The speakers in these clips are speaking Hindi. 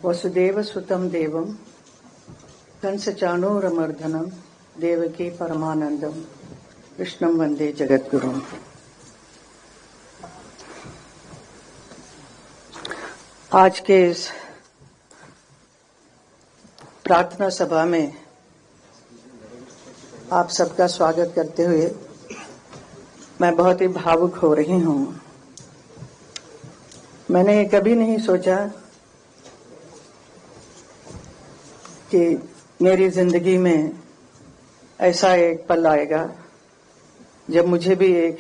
वसुदेव सुतं देवं कंसचाणूरमर्दनं देवकी परमानंदम कृष्णं वंदे जगद्गुरुम्। आज के इस प्रार्थना सभा में आप सबका स्वागत करते हुए मैं बहुत ही भावुक हो रही हूँ। मैंने कभी नहीं सोचा कि मेरी जिंदगी में ऐसा एक पल आएगा जब मुझे भी एक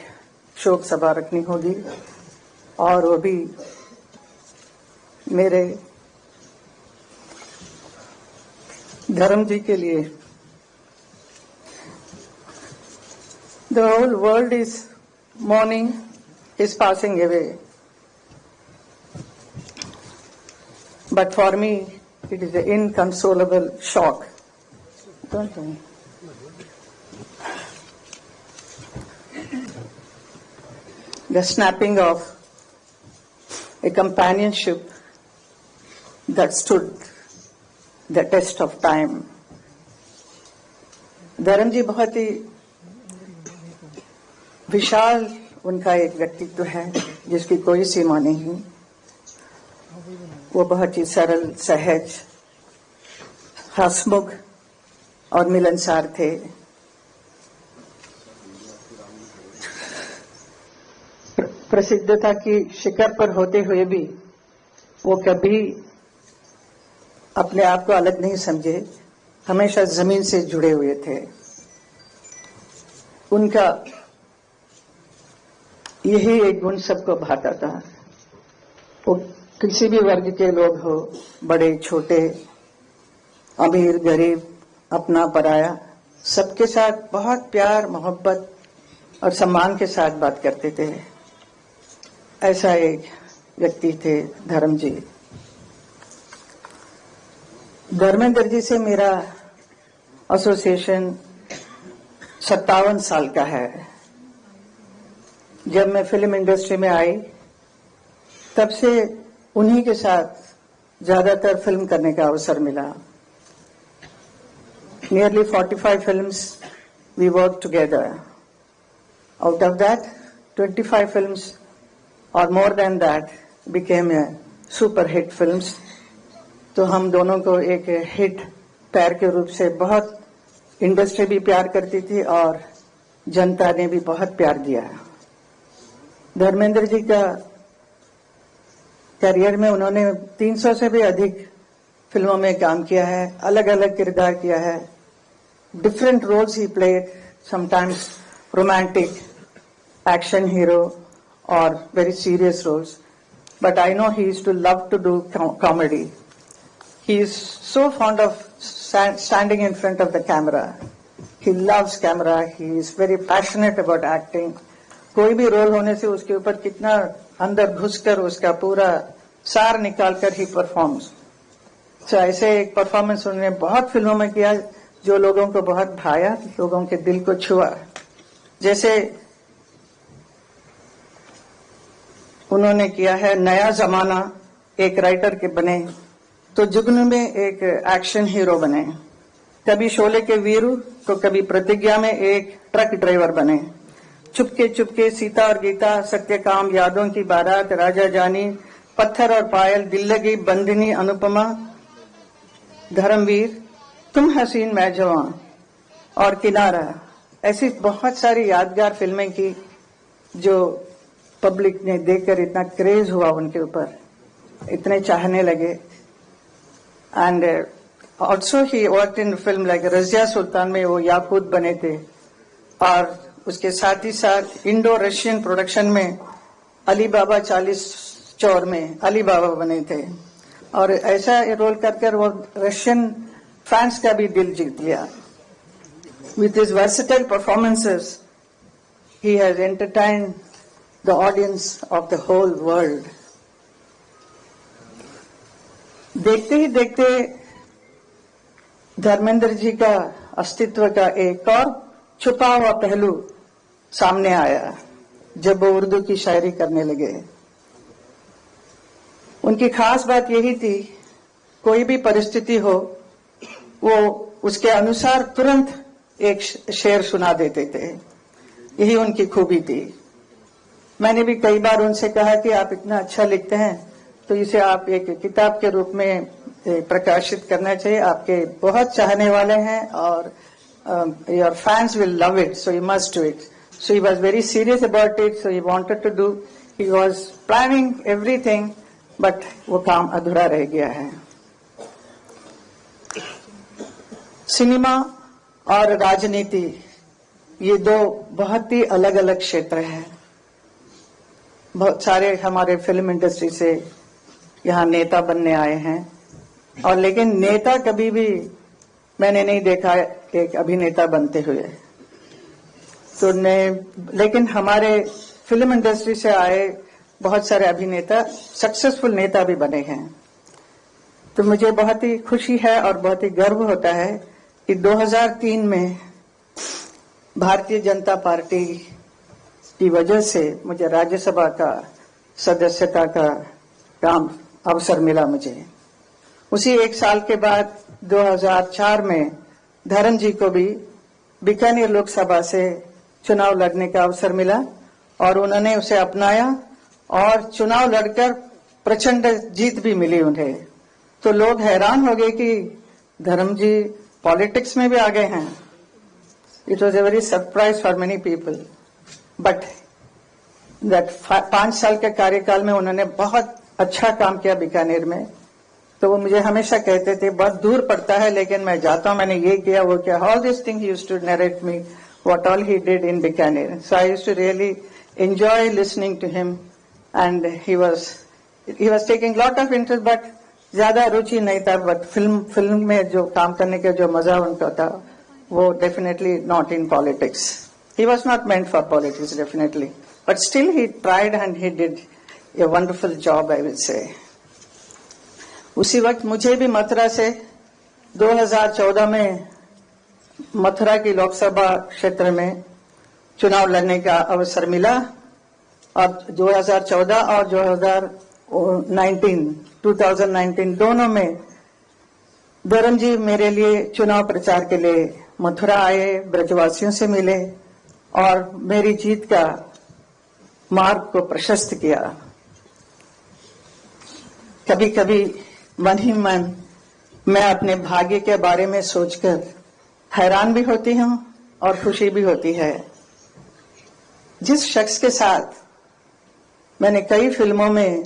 शोक सभा रखनी होगी, और वो भी मेरे धर्म जी के लिए। The whole world is mourning his passing away, but for me it is an inconsolable shock. Don't you? The snapping of a companionship that stood the test of time. धर्म जी बहुत ही विशाल उनका एक व्यक्तित्व है जिसकी कोई सीमा नहीं। वो बहुत ही सरल, सहज, हंसमुख और मिलनसार थे। प्रसिद्धता की शिखर पर होते हुए भी वो कभी अपने आप को अलग नहीं समझे, हमेशा जमीन से जुड़े हुए थे। उनका यही एक गुण सबको भाता था। वो किसी भी वर्ग के लोग हो, बड़े छोटे, अमीर गरीब, अपना पराया, सबके साथ बहुत प्यार मोहब्बत और सम्मान के साथ बात करते थे। ऐसा एक व्यक्ति थे धर्म जी। धर्मेंद्र जी से मेरा एसोसिएशन 57 साल का है। जब मैं फिल्म इंडस्ट्री में आई तब से उन्हीं के साथ ज्यादातर फिल्म करने का अवसर मिला। Nearly 45 films we worked together. Out of that, 25 films or more than that became a super hit films. तो हम दोनों को एक हिट पैर के रूप से बहुत इंडस्ट्री भी प्यार करती थी और जनता ने भी बहुत प्यार दिया। धर्मेंद्र जी का करियर में उन्होंने 300 से भी अधिक फिल्मों में काम किया है, अलग अलग किरदार किया है। Different roles he played, sometimes romantic, action hero और very serious roles, but I know he used to love to do comedy. He is so fond of standing in front of the camera. He loves camera. He is very passionate about acting. कोई भी रोल होने से उसके ऊपर कितना अंदर घुसकर उसका पूरा सार निकालकर ही परफॉर्म्स। तो ऐसे एक परफॉर्मेंस उन्होंने बहुत फिल्मों में किया जो लोगों को बहुत भाया, लोगों के दिल को छुआ। जैसे उन्होंने किया है नया जमाना, एक राइटर के बने, तो जुगनू में एक एक्शन हीरो बने, कभी शोले के वीरू तो कभी प्रतिज्ञा में एक ट्रक ड्राइवर बने, चुपके चुपके सीता और गीता, सत्यकाम, यादों की बारात, राजा जानी, पत्थर और पायल, दिल लगी, बंदिनी, अनुपमा, धर्मवीर, तुम हसीन मैं जवां और किनारा। ऐसी बहुत सारी यादगार फिल्में की जो पब्लिक ने देखकर इतना क्रेज हुआ उनके ऊपर, इतने चाहने लगे। And also he worked in film like Razia सुल्तान में वो याकूत बने थे, और उसके साथ ही साथ इंडो रशियन प्रोडक्शन में अली बाबा 40 चौर में अली बाबा बने थे, और ऐसा रोल कर वो रशियन फैंस का भी दिल जीत लिया। With his versatile performances, he has entertained the audience of the whole world. देखते ही देखते धर्मेंद्र जी का अस्तित्व का एक और छुपा हुआ पहलू सामने आया। जब वो उर्दू की शायरी करने लगे। उनकी खास बात यही थी, कोई भी परिस्थिति हो वो उसके अनुसार तुरंत एक शेर सुना देते थे। यही उनकी खूबी थी। मैंने भी कई बार उनसे कहा कि आप इतना अच्छा लिखते हैं तो इसे आप एक किताब के रूप में प्रकाशित करना चाहिए। आपके बहुत चाहने वाले हैं और your fans will love it, so you must do it. So he was very serious about it, so he wanted to do, he was planning everything, but वो काम अधूरा रह गया है। सिनेमा और राजनीति ये दो बहुत ही अलग अलग क्षेत्र हैं। बहुत सारे हमारे फिल्म इंडस्ट्री से यहाँ नेता बनने आए हैं, और लेकिन नेता कभी भी मैंने नहीं देखा एक अभिनेता बनते हुए। तो लेकिन हमारे फिल्म इंडस्ट्री से आए बहुत सारे अभिनेता सक्सेसफुल नेता भी बने हैं। तो मुझे बहुत ही खुशी है और बहुत ही गर्व होता है कि 2003 में भारतीय जनता पार्टी की वजह से मुझे राज्यसभा का सदस्यता का काम अवसर मिला मुझे। उसी एक साल के बाद 2004 में धर्म जी को भी बीकानेर लोकसभा से चुनाव लड़ने का अवसर मिला और उन्होंने उसे अपनाया और चुनाव लड़कर प्रचंड जीत भी मिली उन्हें। तो लोग हैरान हो गए कि धर्म जी पॉलिटिक्स में भी आ गए हैं। It was a very surprise for many people, but that 5 साल के कार्यकाल में उन्होंने बहुत अच्छा काम किया बीकानेर में। तो वो मुझे हमेशा कहते थे बहुत दूर पड़ता है लेकिन मैं जाता हूं, मैंने ये किया वो किया। All this thing he used to narrate me what all he did in Bikaner. So I used to really enjoy listening to him and he was taking lot of interest, but ज्यादा रुचि नहीं था। बट फिल्म में जो काम करने का जो मजा उनका था वो definitely not in politics. He was not meant for politics definitely, but still he tried and he did a wonderful job I will say. उसी वक्त मुझे भी मथुरा से 2014 में मथुरा की लोकसभा क्षेत्र में चुनाव लड़ने का अवसर मिला। और 2014 और 2019 दोनों में धर्म जी मेरे लिए चुनाव प्रचार के लिए मथुरा आए, ब्रजवासियों से मिले और मेरी जीत का मार्ग को प्रशस्त किया। कभी कभी मन ही मन मैं अपने भाग्य के बारे में सोचकर हैरान भी होती हूं और खुशी भी होती है। जिस शख्स के साथ मैंने कई फिल्मों में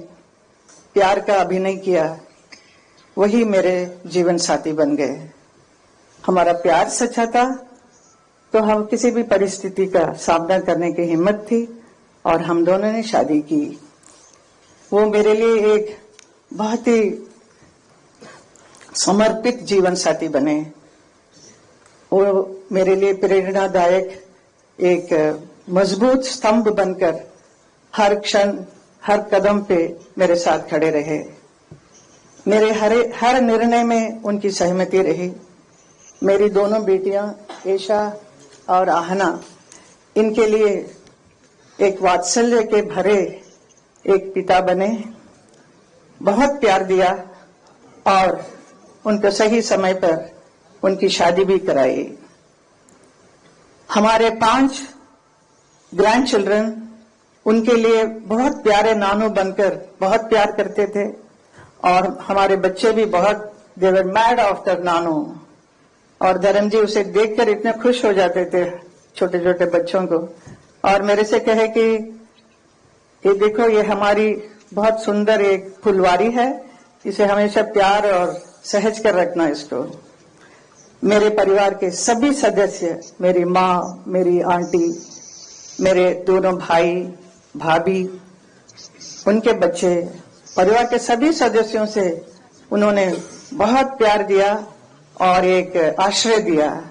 प्यार का अभिनय किया वही मेरे जीवन साथी बन गए। हमारा प्यार सच्चा था तो हम किसी भी परिस्थिति का सामना करने की हिम्मत थी और हम दोनों ने शादी की। वो मेरे लिए एक बहुत ही समर्पित जीवन साथी बने। वो मेरे लिए प्रेरणादायक एक मजबूत स्तंभ बनकर हर क्षण हर कदम पे मेरे साथ खड़े रहे। मेरे हर निर्णय में उनकी सहमति रही। मेरी दोनों बेटियां एशा और आहना, इनके लिए एक वात्सल्य के भरे एक पिता बने, बहुत प्यार दिया और उनको सही समय पर उनकी शादी भी कराई। हमारे 5 ग्रैंड चिल्ड्रन उनके लिए बहुत प्यारे नानू बनकर बहुत प्यार करते थे और हमारे बच्चे भी बहुत दे वर मैड आफ्टर नानू। और धर्म जी उसे देखकर इतने खुश हो जाते थे छोटे छोटे बच्चों को, और मेरे से कहे कि ये देखो ये हमारी बहुत सुंदर एक फुलवारी है, इसे हमेशा प्यार और सहज कर रखना इसको। मेरे परिवार के सभी सदस्य, मेरी माँ, मेरी आंटी, मेरे दोनों भाई भाभी, उनके बच्चे, परिवार के सभी सदस्यों से उन्होंने बहुत प्यार दिया और एक आश्रय दिया।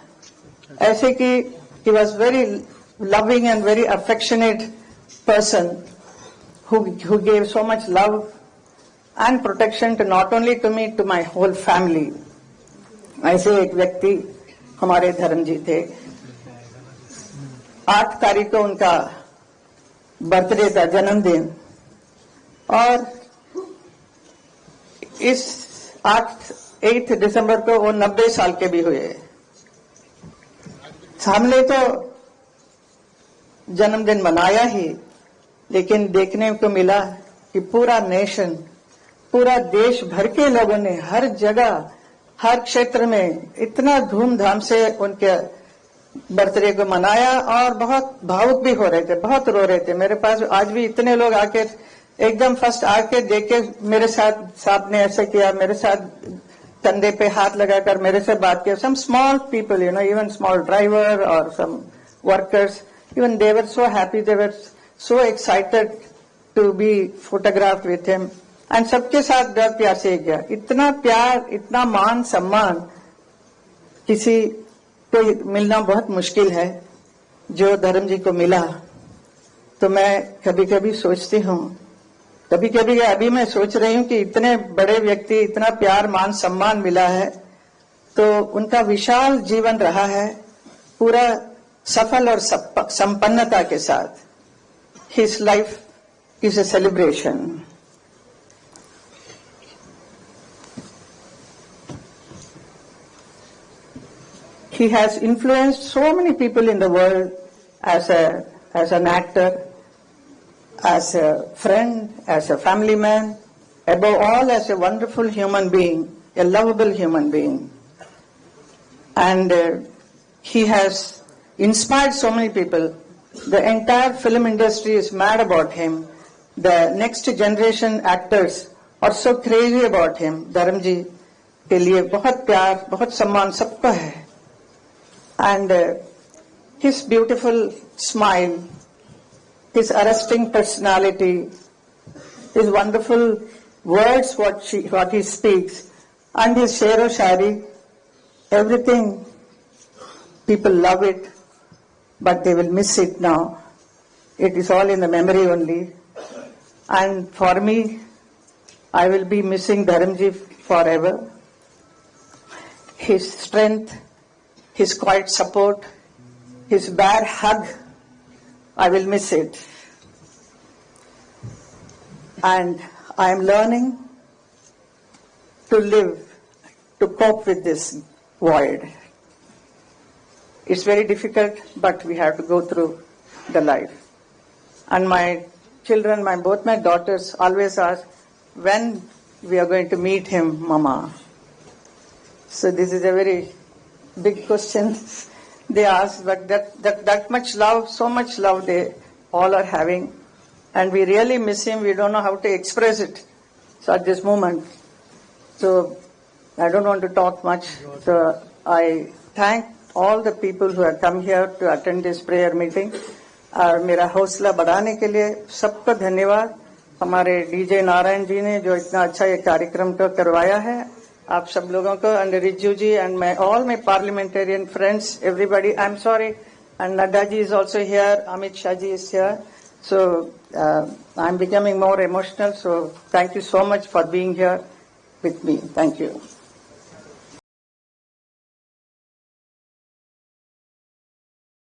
ऐसे कि he was very loving and very affectionate person who gave so much love and protection to not only to me, to my whole family. ऐसे एक व्यक्ति हमारे धर्म जी थे। 8 तारीख को उनका बर्थडे था, जन्मदिन, और इस 8 दिसंबर को वो 90 साल के भी हुए। हमने तो जन्मदिन मनाया ही, लेकिन देखने को मिला कि पूरा नेशन, पूरा देश भर के लोगों ने हर जगह, हर क्षेत्र में इतना धूमधाम से उनके बर्थडे को मनाया, और बहुत भावुक भी हो रहे थे, बहुत रो रहे थे। मेरे पास आज भी इतने लोग आके एकदम फर्स्ट आके देख के मेरे साथ, साहब ने ऐसे किया, मेरे साथ कंधे पे हाथ लगाकर मेरे से बात किया। Some small people, even small driver और some workers, even they were so happy, they were so excited to be photographed with him, and सबके साथ बहुत प्यार से किया। इतना प्यार, इतना मान सम्मान किसी को मिलना बहुत मुश्किल है, जो धर्म जी को मिला। तो मैं कभी कभी सोचती हूँ, कभी कभी अभी मैं सोच रही हूँ कि इतने बड़े व्यक्ति, इतना प्यार मान सम्मान मिला है, तो उनका विशाल जीवन रहा है, पूरा सफल और संपन्नता के साथ। His life is a celebration. He has influenced so many people in the world as an actor, as a friend, as a family man, above all as a wonderful human being, a lovable human being. And he has inspired so many people. The entire film industry is mad about him. The next generation actors are so crazy about him. धर्म जी के लिए बहुत प्यार, बहुत सम्मान सबका है. And his beautiful smile, his arresting personality, his wonderful words, what he speaks, and his share shari, everything, people love it, but they will miss it now. It is all in the memory only. And for me, I will be missing Dharamji forever. His strength, his quiet support, his bare hug, I will miss it. And I am learning to live, to cope with this void. It's very difficult, but we have to go through the life. And my children, both my daughters always ask, when we are going to meet him, Mama? So this is a very big question they ask, but that much love, so much love they all are having. And we really miss him. We don't know how to express it. So at this moment, so I don't want to talk much. So I thank all the people who have come here to attend this prayer meeting. और मेरा हौसला बढ़ाने के लिए सबको धन्यवाद. हमारे डीजे नारायण जी ने जो इतना अच्छा ये कार्यक्रम को करवाया है, आप सब लोगों को, and Riju ji and all my parliamentarian friends, everybody. I'm sorry, and Nadda ji is also here, Amit Shah ji is here. So I'm becoming more emotional. So thank you so much for being here with me. Thank you.